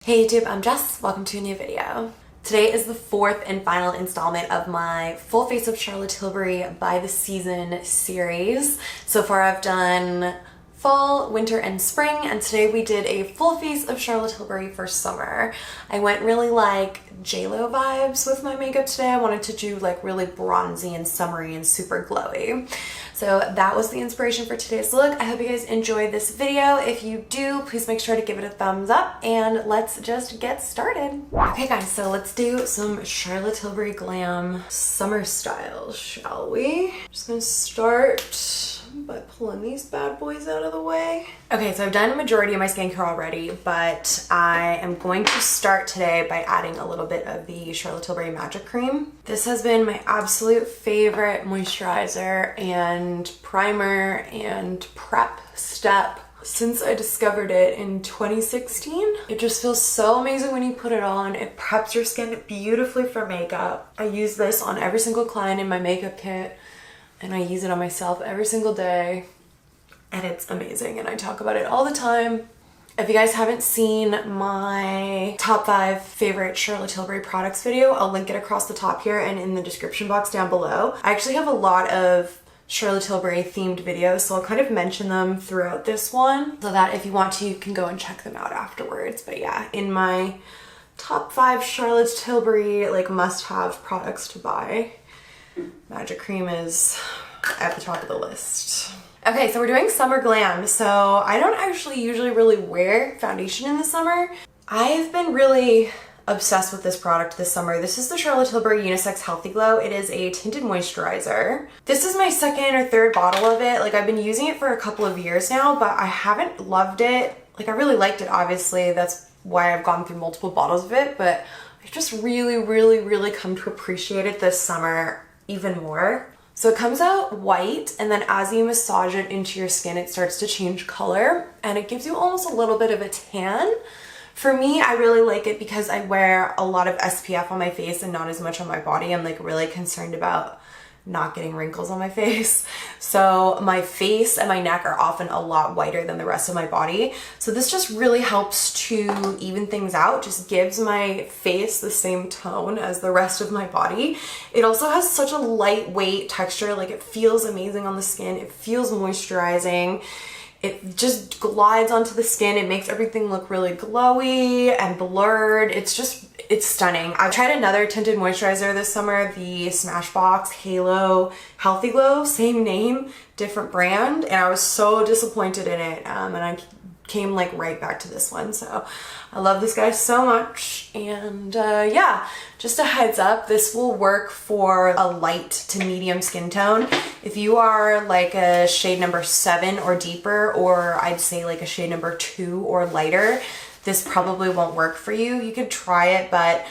Hey YouTube, I'm Jess. Welcome to a new video. Today is the fourth and final installment of my Full Face of Charlotte Tilbury by the Season series. So far I've done fall, winter, and spring, and today we did a full face of Charlotte Tilbury for summer. I went really like JLo vibes with my makeup today. I wanted to do like really bronzy and summery and super glowy. So that was the inspiration for today's look. I hope you guys enjoyed this video. If you do, please make sure to give it a thumbs up and let's just get started. Okay guys, so let's do some Charlotte Tilbury glam summer style, shall we? Just gonna start by pulling these bad boys out of the way. Okay, so I've done a majority of my skincare already, but I am going to start today by adding a little bit of the Charlotte Tilbury Magic Cream. This has been my absolute favorite moisturizer and primer and prep step since I discovered it in 2016. It just feels so amazing when you put it on. It preps your skin beautifully for makeup. I use this on every single client in my makeup kit, and I use it on myself every single day, and it's amazing, and I talk about it all the time. If you guys haven't seen my top 5 favorite Charlotte Tilbury products video, I'll link it across the top here and in the description box down below. I actually have a lot of Charlotte Tilbury themed videos, so I'll kind of mention them throughout this one, so that if you want to, you can go and check them out afterwards. But yeah, in my top 5 Charlotte Tilbury like must-have products to buy, Magic Cream is at the top of the list. Okay, so we're doing summer glam. So I don't actually usually really wear foundation in the summer. I've been really obsessed with this product this summer. This is the Charlotte Tilbury Unisex Healthy Glow. It is a tinted moisturizer. This is my second or third bottle of it. Like, I've been using it for a couple of years now, but I haven't loved it. Like, I really liked it, obviously. That's why I've gone through multiple bottles of it, but I just really come to appreciate it this summer even more. So it comes out white, and then as you massage it into your skin, it starts to change color, and it gives you almost a little bit of a tan. For me, I really like it because I wear a lot of SPF on my face and not as much on my body. I'm like really concerned about not getting wrinkles on my face. So my face and my neck are often a lot whiter than the rest of my body. So this just really helps to even things out, just gives my face the same tone as the rest of my body. It also has such a lightweight texture, like it feels amazing on the skin. It feels moisturizing. It just glides onto the skin. It makes everything look really glowy and blurred. It's stunning. I've tried another tinted moisturizer this summer, the Smashbox Halo Healthy Glow, same name, different brand, and I was so disappointed in it, and I came like right back to this one. So I love this guy so much, and yeah, just a heads up, this will work for a light to medium skin tone. If you are like a shade number 7 or deeper, or I'd say like a shade number 2 or lighter, this probably won't work for you. You could try it, but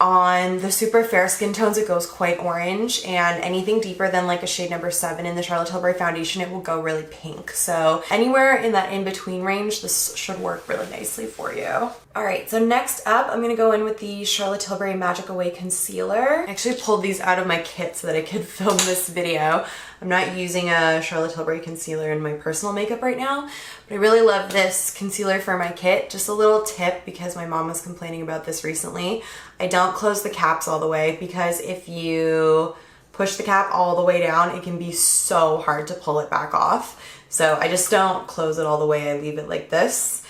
on the super fair skin tones, it goes quite orange, and anything deeper than like a shade number 7 in the Charlotte Tilbury foundation, it will go really pink. So anywhere in that in-between range, this should work really nicely for you. All right, so next up, I'm gonna go in with the Charlotte Tilbury Magic Away Concealer. I actually pulled these out of my kit so that I could film this video. I'm not using a Charlotte Tilbury concealer in my personal makeup right now, but I really love this concealer for my kit. Just a little tip, because my mom was complaining about this recently. I don't close the caps all the way, because if you push the cap all the way down, it can be so hard to pull it back off. So I just don't close it all the way. I leave it like this.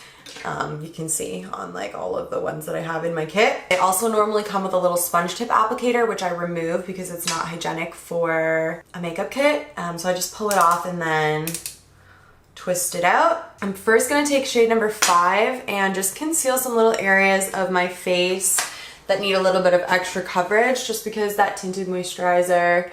You can see on like all of the ones that I have in my kit. They also normally come with a little sponge tip applicator, which I remove because it's not hygienic for a makeup kit. So I just pull it off and then twist it out. I'm first gonna take shade number 5 and just conceal some little areas of my face that need a little bit of extra coverage, just because that tinted moisturizer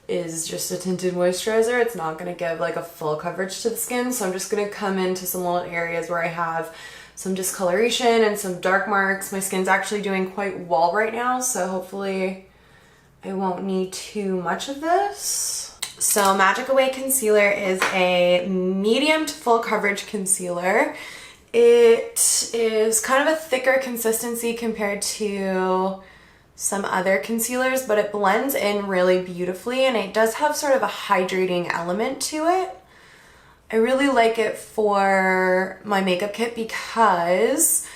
is just a tinted moisturizer. It's not gonna give like a full coverage to the skin. So I'm just gonna come into some little areas where I have some discoloration and some dark marks. My skin's actually doing quite well right now, so hopefully I won't need too much of this. So Magic Away Concealer is a medium to full coverage concealer. It is kind of a thicker consistency compared to some other concealers, but it blends in really beautifully, and it does have sort of a hydrating element to it. I really like it for my makeup kit because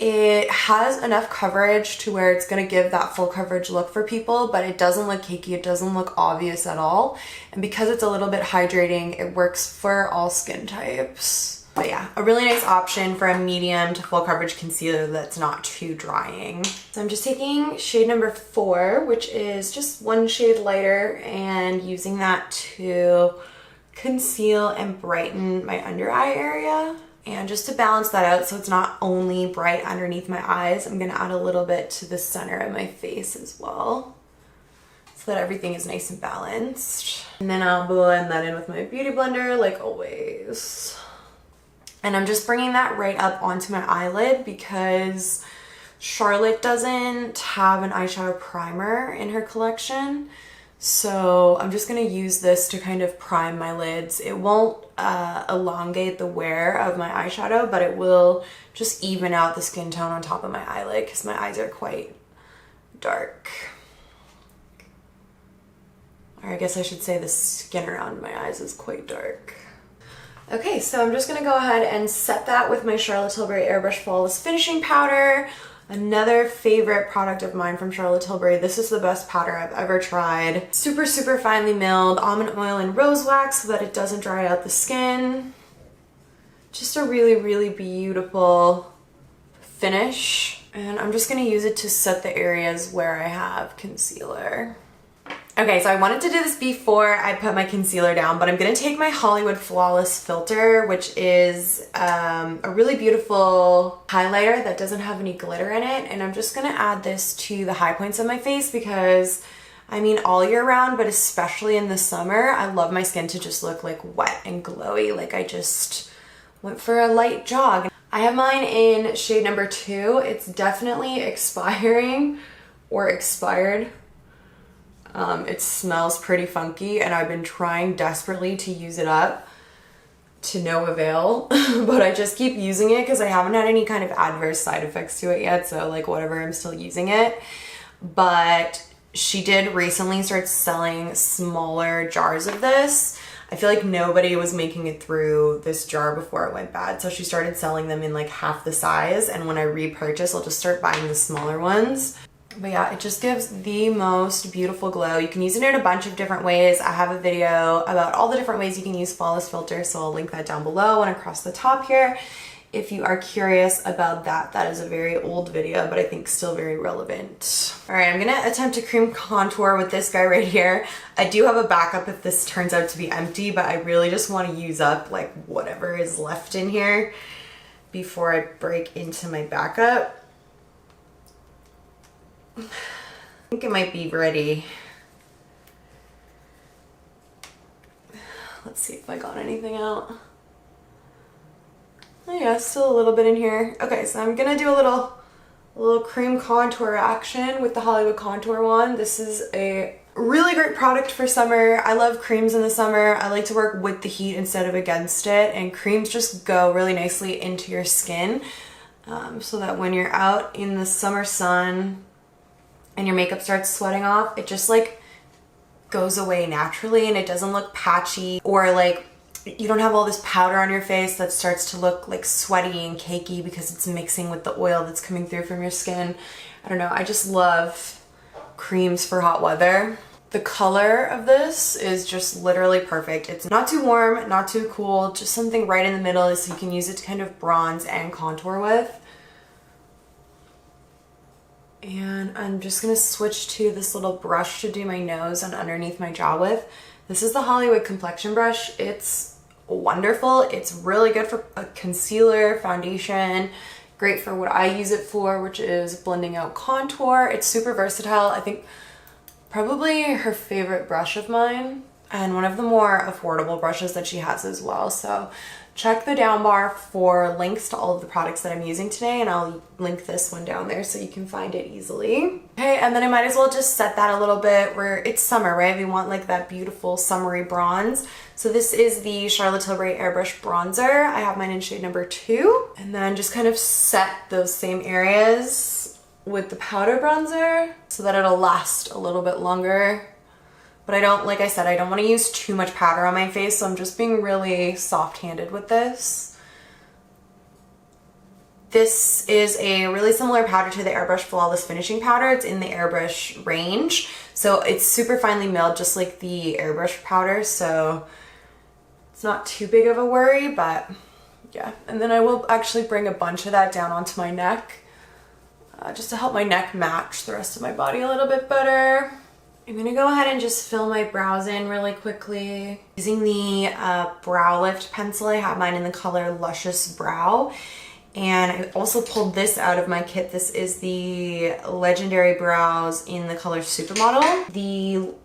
It has enough coverage to where it's gonna give that full coverage look for people, but it doesn't look cakey, it doesn't look obvious at all. And because it's a little bit hydrating, it works for all skin types. But yeah, a really nice option for a medium to full coverage concealer that's not too drying. So I'm just taking shade number 4, which is just one shade lighter, and using that to conceal and brighten my under eye area. And just to balance that out so it's not only bright underneath my eyes, I'm gonna add a little bit to the center of my face as well, so that everything is nice and balanced. And then I'll blend that in with my beauty blender like always. And I'm just bringing that right up onto my eyelid because Charlotte doesn't have an eyeshadow primer in her collection. So I'm just gonna use this to kind of prime my lids. It won't elongate the wear of my eyeshadow, but it will just even out the skin tone on top of my eyelid because my eyes are quite dark. Or I guess I should say the skin around my eyes is quite dark. Okay, so I'm just gonna go ahead and set that with my Charlotte Tilbury Airbrush Flawless Finishing Powder. Another favorite product of mine from Charlotte Tilbury. This is the best powder I've ever tried. Super, super finely milled almond oil and rose wax so that it doesn't dry out the skin. Just a really, really beautiful finish. And I'm just gonna use it to set the areas where I have concealer. Okay, so I wanted to do this before I put my concealer down, but I'm gonna take my Hollywood Flawless filter, which is a really beautiful highlighter that doesn't have any glitter in it, and I'm just gonna add this to the high points of my face because, I mean, all year round, but especially in the summer, I love my skin to just look like wet and glowy, like I just went for a light jog. I have mine in shade number 2. It's definitely expiring or expired. It smells pretty funky and I've been trying desperately to use it up to no avail, but I just keep using it because I haven't had any kind of adverse side effects to it yet, so like whatever, I'm still using it. But she did recently start selling smaller jars of this. I feel like nobody was making it through this jar before it went bad, so she started selling them in like half the size, and when I repurchase, I'll just start buying the smaller ones. But yeah, it just gives the most beautiful glow. You can use it in a bunch of different ways. I have a video about all the different ways you can use Flawless Filter, so I'll link that down below and across the top here if you are curious about that. That is a very old video, but I think still very relevant. All right, I'm gonna attempt to cream contour with this guy right here. I do have a backup if this turns out to be empty, but I really just want to use up like whatever is left in here before I break into my backup. I think it might be ready. Let's see if I got anything out. Oh yeah, still a little bit in here. Okay, so I'm gonna do a little cream contour action with the Hollywood Contour wand. This is a really great product for summer. I love creams in the summer. I like to work with the heat instead of against it, and creams just go really nicely into your skin, so that when you're out in the summer sun and your makeup starts sweating off, it just like goes away naturally and it doesn't look patchy, or like you don't have all this powder on your face that starts to look like sweaty and cakey because it's mixing with the oil that's coming through from your skin. I don't know, I just love creams for hot weather. The color of this is just literally perfect. It's not too warm, not too cool, just something right in the middle so you can use it to kind of bronze and contour with. And I'm just gonna switch to this little brush to do my nose and underneath my jaw with. This is the Hollywood complexion brush. It's wonderful. It's really good for a concealer, foundation, great for what I use it for, which is blending out contour. It's super versatile. I think probably her favorite brush of mine, and one of the more affordable brushes that she has as well. So check the down bar for links to all of the products that I'm using today, and I'll link this one down there so you can find it easily. Okay, and then I might as well just set that a little bit where it's summer, right? We want like that beautiful summery bronze. So this is the Charlotte Tilbury Airbrush Bronzer. I have mine in shade number 2. And then just kind of set those same areas with the powder bronzer so that it'll last a little bit longer. But I don't, like I said, I don't want to use too much powder on my face, so I'm just being really soft-handed with this. This is a really similar powder to the Airbrush Flawless Finishing Powder. It's in the Airbrush range. So it's super finely milled, just like the Airbrush powder. So it's not too big of a worry, but yeah. And then I will actually bring a bunch of that down onto my neck, just to help my neck match the rest of my body a little bit better. I'm gonna go ahead and just fill my brows in really quickly. Using the Brow Lift pencil, I have mine in the color Luscious Brow. And I also pulled this out of my kit. This is the Legendary Brows in the color Supermodel. The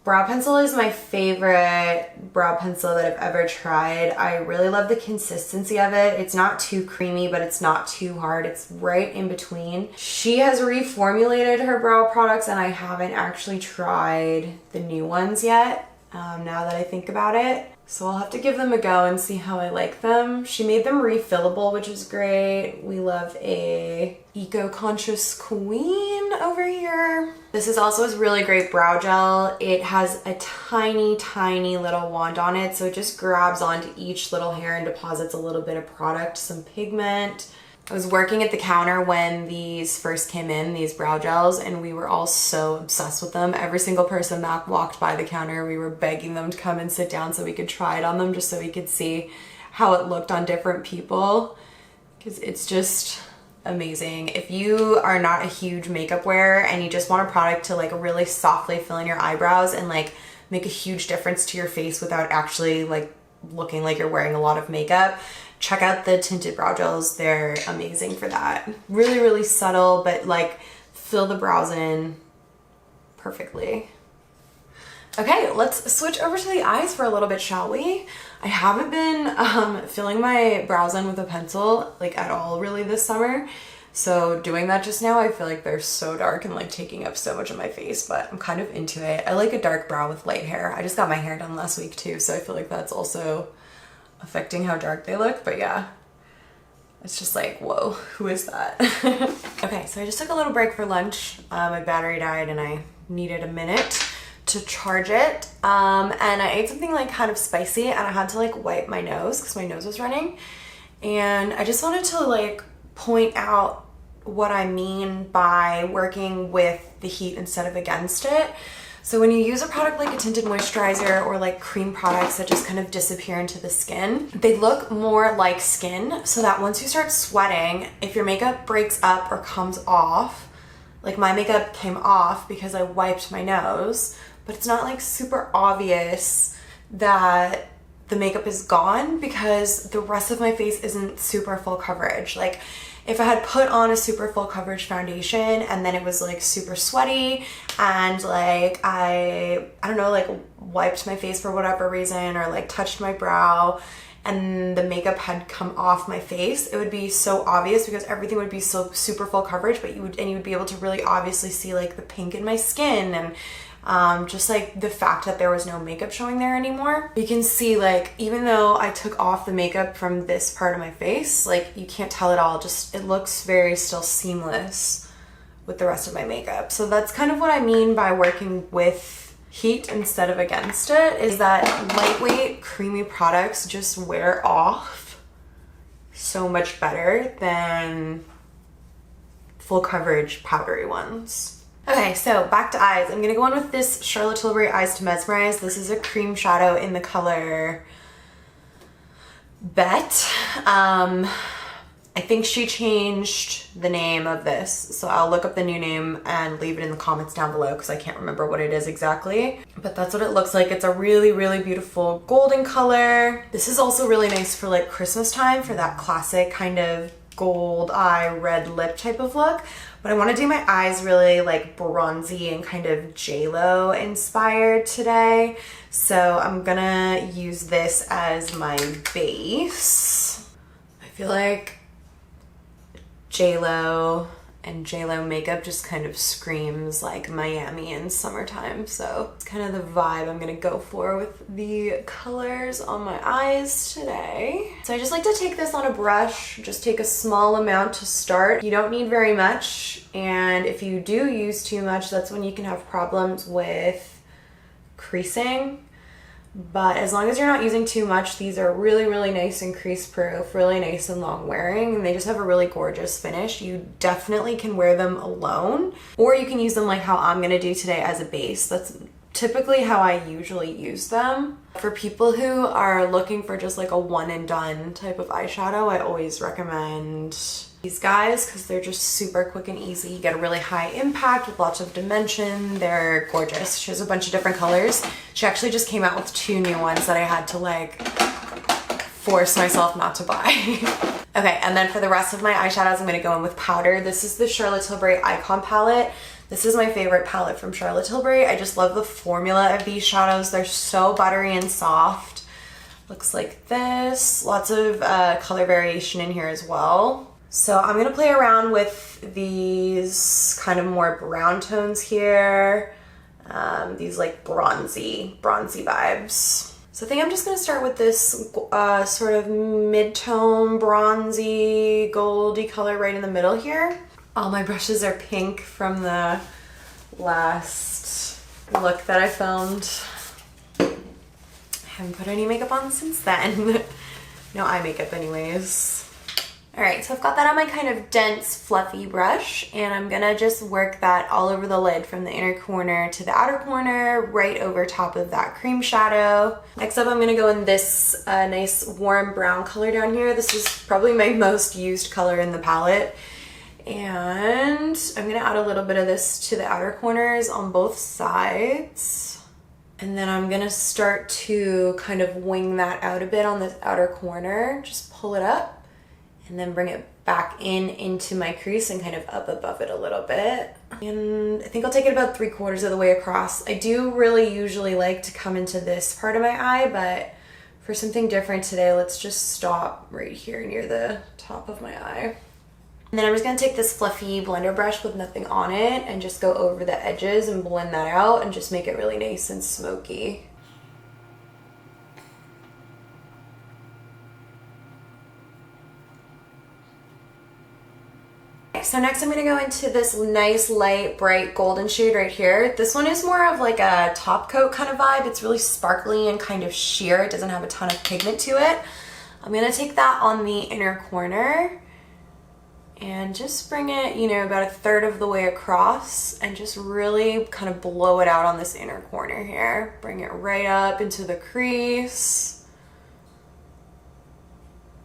brow pencil is my favorite brow pencil that I've ever tried. I really love the consistency of it. It's not too creamy, but it's not too hard. It's right in between. She has reformulated her brow products and I haven't actually tried the new ones yet, now that I think about it. So I'll have to give them a go and see how I like them. She made them refillable, which is great. We love a eco-conscious queen over here. This is also a really great brow gel. It has a tiny, tiny little wand on it. So it just grabs onto each little hair and deposits a little bit of product, some pigment. I was working at the counter when these first came in, these brow gels, and we were all so obsessed with them. Every single person that walked by the counter, we were begging them to come and sit down so we could try it on them, just so we could see how it looked on different people, because it's just amazing. If you are not a huge makeup wearer and you just want a product to like really softly fill in your eyebrows and like make a huge difference to your face without actually like looking like you're wearing a lot of makeup, check out the tinted brow gels. They're amazing for that. Really, really subtle, but like fill the brows in perfectly. Okay, let's switch over to the eyes for a little bit, shall we? I haven't been filling my brows in with a pencil like at all really this summer. So doing that just now, I feel like they're so dark and like taking up so much of my face, but I'm kind of into it. I like a dark brow with light hair. I just got my hair done last week too, so I feel like that's also affecting how dark they look, but yeah. It's just like, whoa, who is that? Okay, so I just took a little break for lunch. My battery died and I needed a minute to charge it. And I ate something like kind of spicy and I had to like wipe my nose because my nose was running. And I just wanted to like point out what I mean by working with the heat instead of against it. So when you use a product like a tinted moisturizer or like cream products that just kind of disappear into the skin, they look more like skin, so that once you start sweating, if your makeup breaks up or comes off, like my makeup came off because I wiped my nose, but it's not like super obvious that the makeup is gone because the rest of my face isn't super full coverage. Like if I had put on a super full coverage foundation and then it was like super sweaty and like I don't know, like wiped my face for whatever reason or like touched my brow and the makeup had come off my face, it would be so obvious because everything would be so super full coverage, but you would be able to really obviously see like the pink in my skin and just like the fact that there was no makeup showing there anymore. You can see like even though I took off the makeup from this part of my face, like you can't tell at all, just it looks very still seamless with the rest of my makeup. So that's kind of what I mean by working with heat instead of against it, is that lightweight creamy products just wear off so much better than full coverage powdery ones. Okay, so back to eyes. I'm gonna go on with this Charlotte Tilbury Eyes to Mesmerize. This is a cream shadow in the color Bet. I think she changed the name of this, so I'll look up the new name and leave it in the comments down below because I can't remember what it is exactly. But that's what it looks like. It's a really, really beautiful golden color. This is also really nice for like Christmas time, for that classic kind of gold eye, red lip type of look. But I want to do my eyes really like bronzy and kind of J-Lo inspired today. So I'm gonna use this as my base. I feel like J-Lo and J-Lo makeup just kind of screams like Miami in summertime. So it's kind of the vibe I'm gonna go for with the colors on my eyes today. So I just like to take this on a brush, just take a small amount to start. You don't need very much, and if you do use too much, that's when you can have problems with creasing. But as long as you're not using too much, these are really, really nice and crease proof, really nice and long wearing, and they just have a really gorgeous finish. You definitely can wear them alone, or you can use them like how I'm gonna do today as a base. That's typically how I usually use them. For people who are looking for just like a one and done type of eyeshadow, I always recommend these guys because they're just super quick and easy. You get a really high impact with lots of dimension. They're gorgeous. She has a bunch of different colors. She actually just came out with 2 new ones that I had to like force myself not to buy. Okay, and then for the rest of my eyeshadows, I'm gonna go in with powder. This is the Charlotte Tilbury Icon palette. This is my favorite palette from Charlotte Tilbury. I just love the formula of these shadows. They're so buttery and soft. Looks like this. Lots of color variation in here as well. So I'm gonna play around with these kind of more brown tones here. These like bronzy vibes. So I think I'm just gonna start with this sort of mid-tone bronzy goldy color right in the middle here. All my brushes are pink from the last look that I filmed. I haven't put any makeup on since then. No eye makeup anyways. All right, so I've got that on my kind of dense, fluffy brush, and I'm gonna just work that all over the lid from the inner corner to the outer corner, right over top of that cream shadow. Next up, I'm gonna go in this nice warm brown color down here. This is probably my most used color in the palette. And I'm gonna add a little bit of this to the outer corners on both sides. And then I'm gonna start to kind of wing that out a bit on this outer corner. Just pull it up and then bring it back into my crease and kind of up above it a little bit. And I think I'll take it about 3/4 of the way across. I do really usually like to come into this part of my eye, but for something different today, let's just stop right here near the top of my eye. And then I'm just gonna take this fluffy blender brush with nothing on it and just go over the edges and blend that out and just make it really nice and smoky. So next I'm gonna go into this nice light bright golden shade right here. This one is more of like a top coat kind of vibe. It's really sparkly and kind of sheer. It doesn't have a ton of pigment to it. I'm gonna take that on the inner corner and just bring it, you know, about 1/3 of the way across and just really kind of blow it out on this inner corner here. Bring it right up into the crease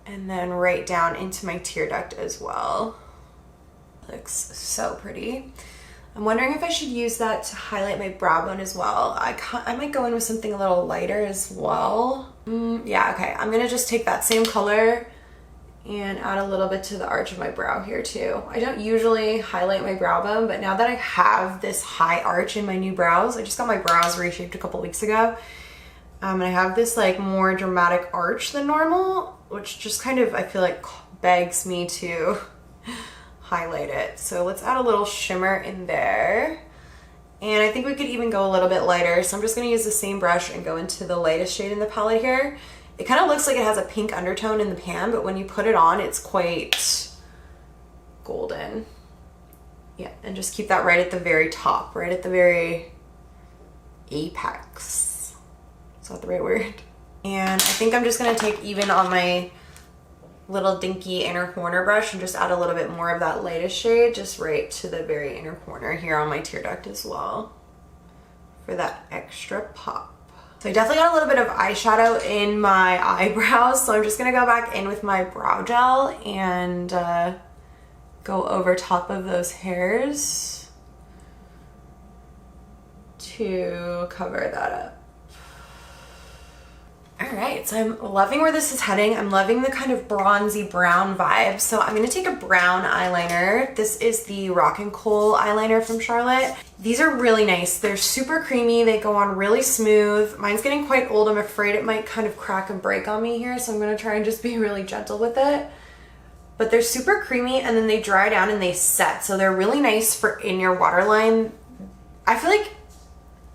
and then right down into my tear duct as well. Looks so pretty. I'm wondering if I should use that to highlight my brow bone as well. I might go in with something a little lighter as well. Yeah, okay. I'm gonna just take that same color and add a little bit to the arch of my brow here too. I don't usually highlight my brow bone, but now that I have this high arch in my new brows, I just got my brows reshaped a couple weeks ago, and I have this like more dramatic arch than normal, which just kind of, I feel like, begs me to highlight it. So let's add a little shimmer in there. And I think we could even go a little bit lighter. So I'm just gonna use the same brush and go into the lightest shade in the palette here. It kind of looks like it has a pink undertone in the pan, but when you put it on, it's quite golden. Yeah, and just keep that right at the very top, right at the very apex. Is that the right word? And I think I'm just gonna take even on my little dinky inner corner brush and just add a little bit more of that lightest shade just right to the very inner corner here on my tear duct as well for that extra pop. So I definitely got a little bit of eyeshadow in my eyebrows, so I'm just gonna go back in with my brow gel and go over top of those hairs to cover that up. All right, so I'm loving where this is heading. I'm loving the kind of bronzy brown vibe. So I'm gonna take a brown eyeliner. This is the Rock and Coal eyeliner from Charlotte. These are really nice. They're super creamy. They go on really smooth. Mine's getting quite old. I'm afraid it might kind of crack and break on me here, so I'm gonna try and just be really gentle with it. But they're super creamy and then they dry down and they set. So they're really nice for in your waterline. I feel like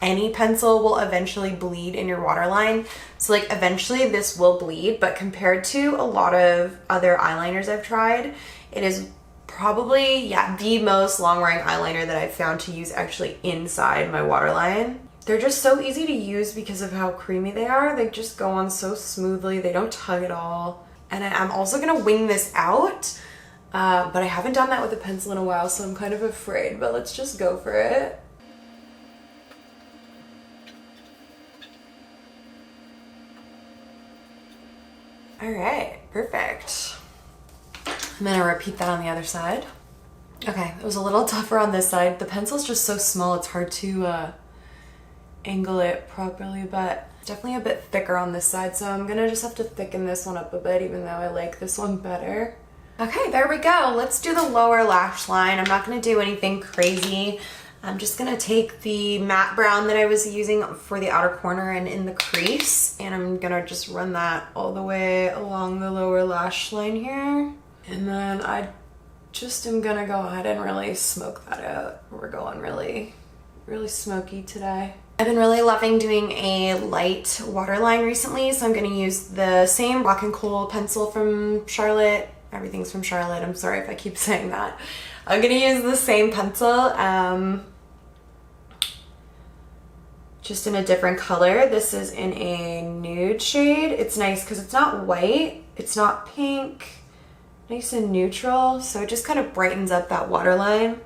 any pencil will eventually bleed in your waterline. So like eventually this will bleed, but compared to a lot of other eyeliners I've tried, it is probably, yeah, the most long wearing eyeliner that I've found to use actually inside my waterline. They're just so easy to use because of how creamy they are. They just go on so smoothly. They don't tug at all. And I'm also gonna wing this out, but I haven't done that with a pencil in a while, so I'm kind of afraid, but let's just go for it. All right, perfect. I'm gonna repeat that on the other side. Okay, it was a little tougher on this side. The pencil's just so small, it's hard to angle it properly, but definitely a bit thicker on this side, so I'm gonna just have to thicken this one up a bit, even though I like this one better. Okay, there we go. Let's do the lower lash line. I'm not gonna do anything crazy. I'm just gonna take the matte brown that I was using for the outer corner and in the crease, and I'm gonna just run that all the way along the lower lash line here. And then I just am gonna go ahead and really smoke that out. We're going really smoky today. I've been really loving doing a light waterline recently, so I'm gonna use the same Rock and Coal pencil from Charlotte. Everything's from Charlotte, I'm sorry if I keep saying that. I'm gonna use the same pencil, just in a different color. This is in a nude shade. It's nice because it's not white, it's not pink, nice and neutral, so it just kind of brightens up that waterline,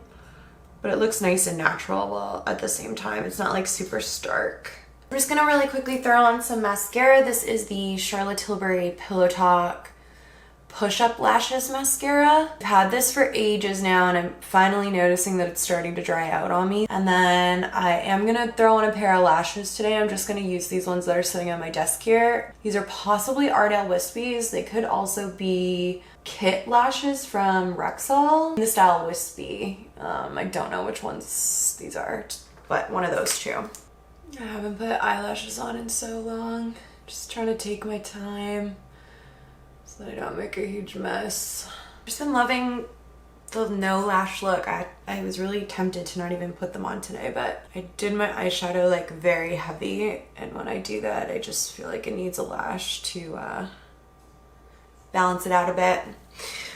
but it looks nice and natural while at the same time it's not like super stark. I'm just gonna really quickly throw on some mascara. This is the Charlotte Tilbury Pillow Talk Push Up Lashes mascara. I've had this for ages now, and I'm finally noticing that it's starting to dry out on me. And then I am gonna throw on a pair of lashes today. I'm just gonna use these ones that are sitting on my desk here. These are possibly Ardell Wispies. They could also be Kit lashes from Rexall in the style Wispy. I don't know which ones these are, but one of those two. I haven't put eyelashes on in so long. Just trying to take my time so that I don't make a huge mess. I've just been loving the no lash look. I was really tempted to not even put them on today, but I did my eyeshadow like very heavy, and when I do that I just feel like it needs a lash to balance it out a bit.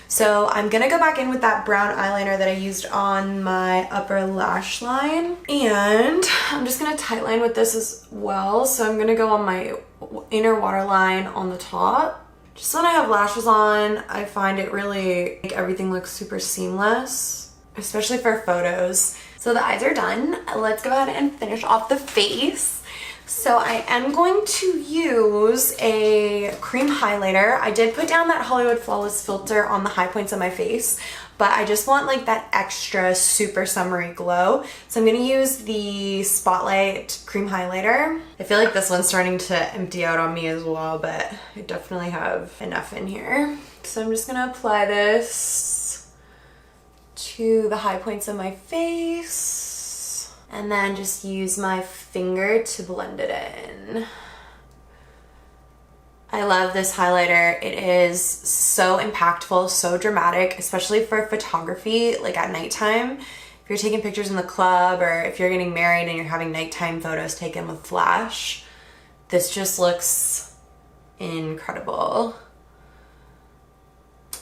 So I'm gonna go back in with that brown eyeliner that I used on my upper lash line, and I'm just gonna tightline with this as well. So I'm gonna go on my inner waterline on the top. Just when I have lashes on, I find it really make everything look super seamless, especially for photos. So the eyes are done. Let's go ahead and finish off the face. So I am going to use a cream highlighter. I did put down that Hollywood Flawless filter on the high points of my face, but I just want like that extra super summery glow. So I'm gonna use the Spotlight cream highlighter. I feel like this one's starting to empty out on me as well, but I definitely have enough in here. So I'm just gonna apply this to the high points of my face, and then just use my finger to blend it in. I love this highlighter. It is so impactful, so dramatic, especially for photography, like at nighttime. If you're taking pictures in the club, or if you're getting married and you're having nighttime photos taken with flash, this just looks incredible.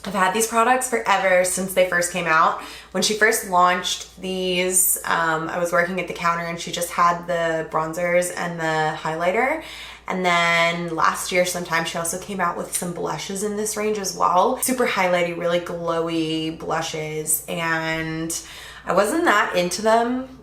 I've had these products forever, since they first came out. When she first launched these, I was working at the counter and she just had the bronzers and the highlighter. And then last year sometime she also came out with some blushes in this range as well. Super highlighty, really glowy blushes, and I wasn't that into them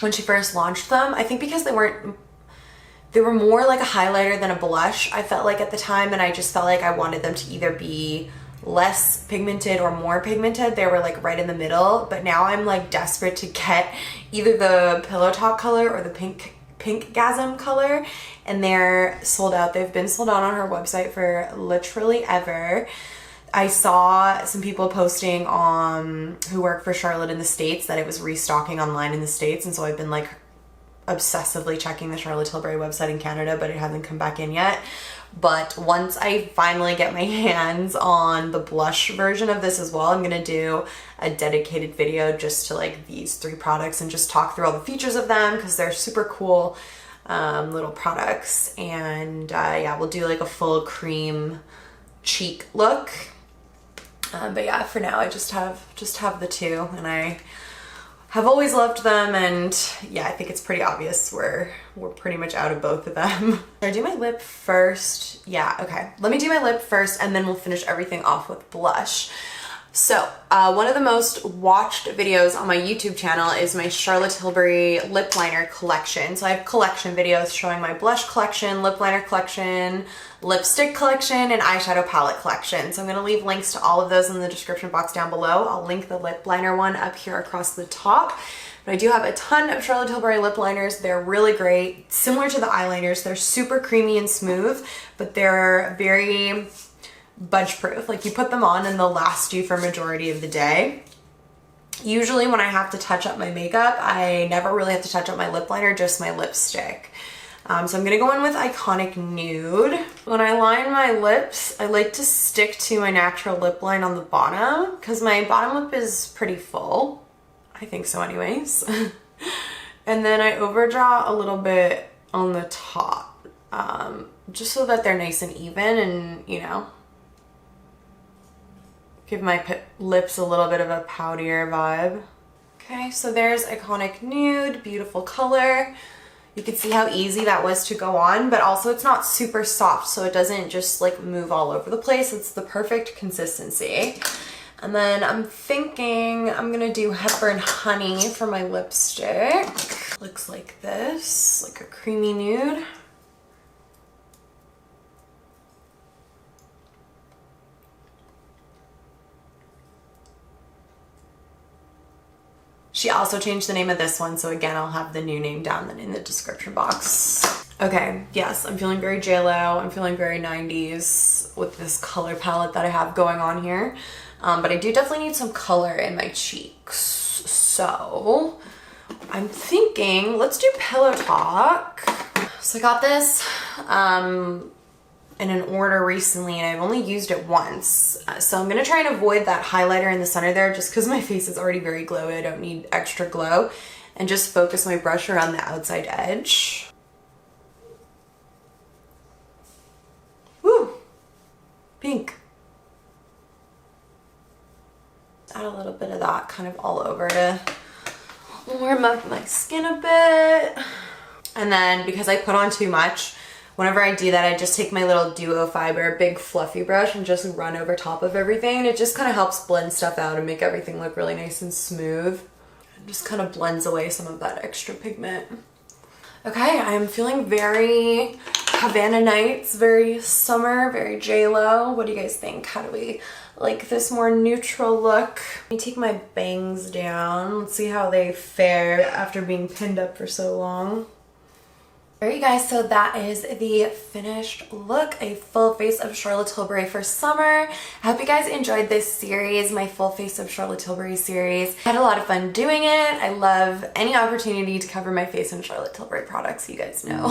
when she first launched them. I think because they were more like a highlighter than a blush, I felt like at the time, and I just felt like I wanted them to either be less pigmented or more pigmented. They were like right in the middle, but now I'm like desperate to get either the Pillow Talk color or the Pinkgasm color, and they're sold out. They've been sold out on her website for literally ever. I saw some people posting who work for Charlotte in the States that it was restocking online in the States, and so I've been like obsessively checking the Charlotte Tilbury website in Canada, but it hasn't come back in yet. But once I finally get my hands on the blush version of this as well, I'm gonna do a dedicated video just to like these three products and just talk through all the features of them, because they're super cool little products. And yeah, we'll do like a full cream cheek look. But yeah, for now I just have the two, and I have always loved them, and yeah, I think it's pretty obvious we're pretty much out of both of them. Should I do my lip first? Yeah, okay. Let me do my lip first and then we'll finish everything off with blush. So, one of the most watched videos on my YouTube channel is my Charlotte Tilbury lip liner collection. So I have collection videos showing my blush collection, lip liner collection, lipstick collection, and eyeshadow palette collection. So I'm gonna leave links to all of those in the description box down below. I'll link the lip liner one up here across the top. But I do have a ton of Charlotte Tilbury lip liners. They're really great. Similar to the eyeliners, they're super creamy and smooth, but they're very bunch proof. Like, you put them on and they'll last you for a majority of the day. Usually when I have to touch up my makeup, I never really have to touch up my lip liner, just my lipstick. So I'm gonna go in with Iconic Nude. When I line my lips, I like to stick to my natural lip line on the bottom because my bottom lip is pretty full. I think so anyways. And then I overdraw a little bit on the top, just so that they're nice and even and, you know, give my lips a little bit of a poutier vibe. Okay, so there's Iconic Nude, beautiful color. You can see how easy that was to go on, but also it's not super soft, so it doesn't just like move all over the place. It's the perfect consistency. And then I'm thinking I'm gonna do Hepburn Honey for my lipstick. Looks like this, like a creamy nude. She also changed the name of this one, so again, I'll have the new name down in the description box. Okay, yes, I'm feeling very JLo. I'm feeling very 90s with this color palette that I have going on here. But I do definitely need some color in my cheeks. So I'm thinking, let's do Pillow Talk. So I got this in an order recently and I've only used it once. So I'm gonna try and avoid that highlighter in the center there just because my face is already very glowy. I don't need extra glow, and just focus my brush around the outside edge. Woo! Pink. Add a little bit of that kind of all over to warm up my skin a bit. And then because I put on too much, whenever I do that, I just take my little Duo Fiber big fluffy brush and just run over top of everything. And it just kind of helps blend stuff out and make everything look really nice and smooth. It just kind of blends away some of that extra pigment. Okay, I'm feeling very Havana Nights, very summer, very JLo. What do you guys think? How do we like this more neutral look? Let me take my bangs down. Let's see how they fare after being pinned up for so long. Alright you guys, so that is the finished look, a full face of Charlotte Tilbury for summer. I hope you guys enjoyed this series, my full face of Charlotte Tilbury series. I had a lot of fun doing it. I love any opportunity to cover my face in Charlotte Tilbury products, you guys know.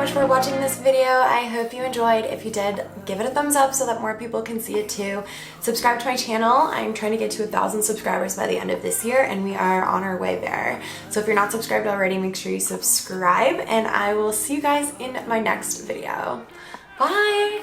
For watching this video. I hope you enjoyed. If you did, give it a thumbs up so that more people can see it too. Subscribe to my channel. I'm trying to get to 1,000 subscribers by the end of this year and we are on our way there. So if you're not subscribed already, make sure you subscribe and I will see you guys in my next video. Bye!